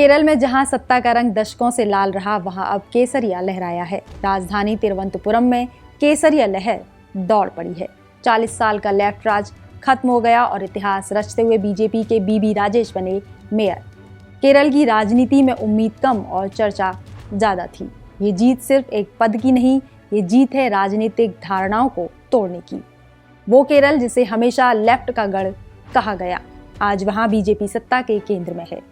केरल में जहां सत्ता का रंग दशकों से लाल रहा, वहां अब केसरिया लहराया है। राजधानी तिरुवनंतपुरम में केसरिया लहर दौड़ पड़ी है। 40 साल का लेफ्ट राज खत्म हो गया और इतिहास रचते हुए बीजेपी के बीबी राजेश बने मेयर। केरल की राजनीति में उम्मीद कम और चर्चा ज्यादा थी। ये जीत सिर्फ एक पद की नहीं, ये जीत है राजनीतिक धारणाओं को तोड़ने की। वो केरल जिसे हमेशा लेफ्ट का गढ़ कहा गया, आज वहां बीजेपी सत्ता के केंद्र में है।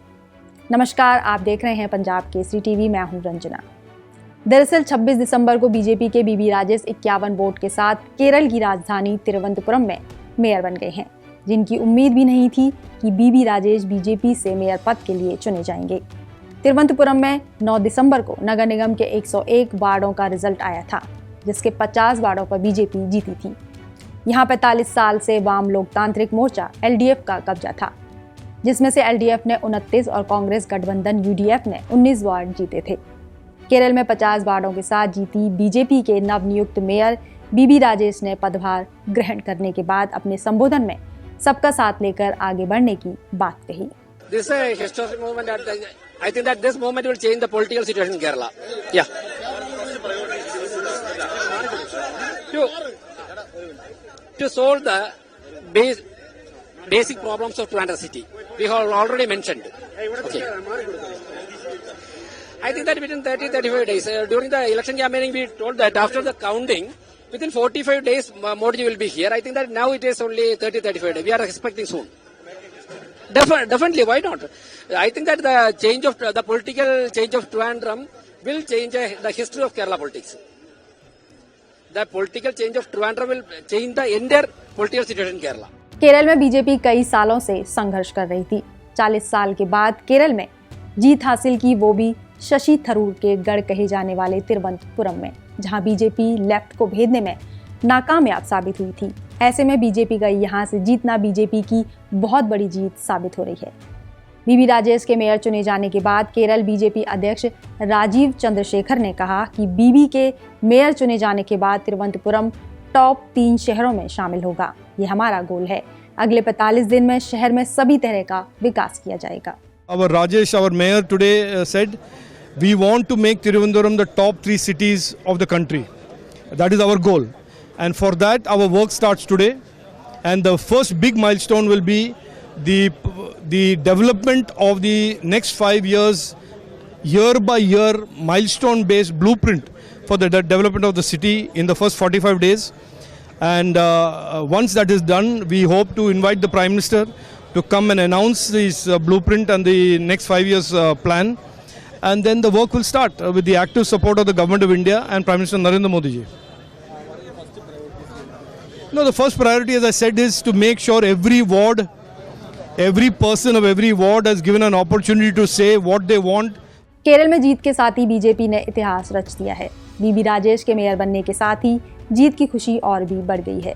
नमस्कार, आप देख रहे हैं पंजाब केसरी टीवी। मैं हूं रंजना। दरअसल 26 दिसंबर को बीजेपी के बीबी राजेश 51 वोट के साथ केरल की राजधानी तिरुवनंतपुरम में मेयर बन गए हैं, जिनकी उम्मीद भी नहीं थी कि बीबी राजेश बीजेपी से मेयर पद के लिए चुने जाएंगे। तिरुवनंतपुरम में 9 दिसंबर को नगर निगम के 101 वार्डों का रिजल्ट आया था, जिसके 50 वार्डों पर बीजेपी जीती थी। यहाँ 45 साल से वाम लोकतांत्रिक मोर्चा LDF का कब्जा था, जिसमें से LDF ने 29 और कांग्रेस गठबंधन UDF ने 19 वार्ड जीते थे। केरल में 50 वार्डों के साथ जीती बीजेपी के नवनियुक्त मेयर बीबी राजेश ने पदभार ग्रहण करने के बाद अपने संबोधन में सबका साथ लेकर आगे बढ़ने की बात कही। This is a historic movement. I think that this movement will change the political situation in Kerala. Yeah. To solve the basic problems of Trivandrum city, we have already mentioned. Okay. I think that within 30-35 days, during the election campaigning, we told that after the counting, within 45 days, Modi will be here. I think that now it is only 30-35 days. We are expecting soon. Definitely, why not? I think that the political change of Trivandrum will change the history of Kerala politics. The political change of Trivandrum will change the entire political situation in Kerala. Kerala में BJP कई सालों से संघर्ष कर रही थी। 40 साल के बाद केरल में जीत हासिल की, वो भी शशि थरूर के गढ़ कहे जाने वाले तिरुवनंतपुरम में, जहां बीजेपी लेफ्ट को भेदने में नाकामयाब साबित हुई थी। ऐसे में बीजेपी का यहां से जीतना बीजेपी की बहुत बड़ी जीत साबित हो रही है। बीबी राजेश के मेयर चुने जाने के बाद केरल बीजेपी अध्यक्ष राजीव चंद्रशेखर ने कहा कि बीबी के मेयर चुने जाने के बाद तिरुवनंतपुरम टॉप 3 शहरों में शामिल होगा। ये हमारा गोल है। अगले 45 दिन में शहर में सभी तरह का विकास किया जाएगा। Our Rajesh, our mayor today said, we want to make Tiruvandhuram the top 3 cities of the country. That is our goal. And for that, our work starts today. And the first big milestone will be the development of the next 5 years, year by year, milestone-based blueprint for the development of the city in the first 45 days. And once that is done, we hope to invite the Prime Minister to come and announce this blueprint and the next 5 years plan. And then the work will start with the active support of the Government of India and Prime Minister Narendra Modi ji. No, the first priority, as I said, is to make sure every ward, every person of every ward has given an opportunity to say what they want. Kerala में जीत के साथ ही BJP ने इतिहास रच दिया है। बीबी राजेश के mayor बनने के साथ ही जीत की खुशी और भी बढ़ गई है।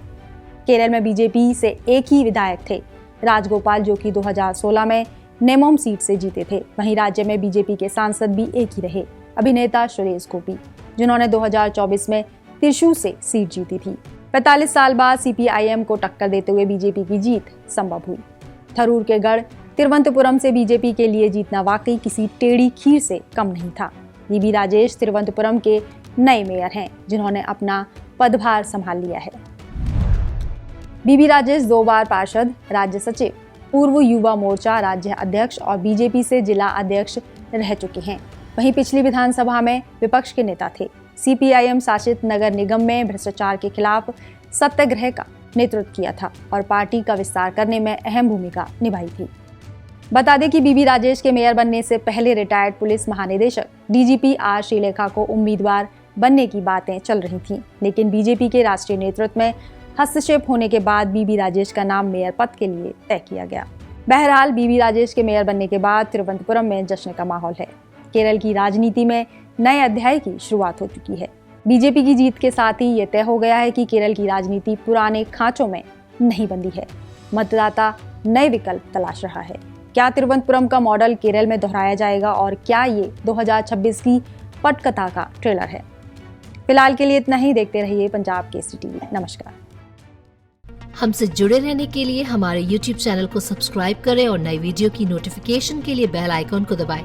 केरल में बीजेपी से एक ही विधायक थे, राजगोपाल, जो कि 2016 में नेमोम सीट से जीते थे। वहीं राज्य में बीजेपी के सांसद भी एक ही रहे, अभिनेता सुरेश गोपी, जिन्होंने 2024 में त्रिशूर से सीट जीती थी। 45 साल बाद CPIM को टक्कर देते हुए बीजेपी की जीत संभव हुई। थरूर के गढ़ तिरुवनंतपुरम से बीजेपी के लिए जीतना वाकई किसी टेढ़ी खीर से कम नहीं था। बीबी राजेश तिरुवनंतपुरम के नए मेयर हैं, जिन्होंने अपना पदभार संभाल लिया है। बीबी राजेश 2 बार पार्षद, राज्य सचिव, पूर्व युवा मोर्चा राज्य अध्यक्ष और बीजेपी से जिला अध्यक्ष रह चुके हैं। वहीं पिछली विधानसभा में विपक्ष के नेता थे। CPIM शासित नगर निगम में भ्रष्टाचार के खिलाफ सत्याग्रह का नेतृत्व किया था और पार्टी का विस्तार करने में अहम भूमिका निभाई थी। बता दें कि बीबी राजेश के मेयर बनने से पहले रिटायर्ड पुलिस महानिदेशक DGP R श्रीलेखा को उम्मीदवार बनने की बातें चल रही थीं, लेकिन बीजेपी के राष्ट्रीय नेतृत्व में हस्तक्षेप होने के बाद बीबी राजेश का नाम मेयर पद के लिए तय किया गया। बहरहाल बीबी राजेश के मेयर बनने के बाद तिरुवनंतपुरम में जश्न का माहौल है। केरल की राजनीति में नए अध्याय की शुरुआत हो चुकी है। बीजेपी की जीत के साथ ही ये तय हो गया है कि केरल की राजनीति पुराने खांचों में नहीं बंधी है। मतदाता नए विकल्प तलाश रहा है। क्या तिरुवनंतपुरम का मॉडल केरल में दोहराया जाएगा और क्या ये 2026 की पटकथा का ट्रेलर है? फिलहाल के लिए इतना ही। देखते रहिए पंजाब केसरी टीवी। नमस्कार। हमसे जुड़े रहने के लिए हमारे YouTube चैनल को सब्सक्राइब करें और नई वीडियो की नोटिफिकेशन के लिए बेल आइकॉन को दबाएं।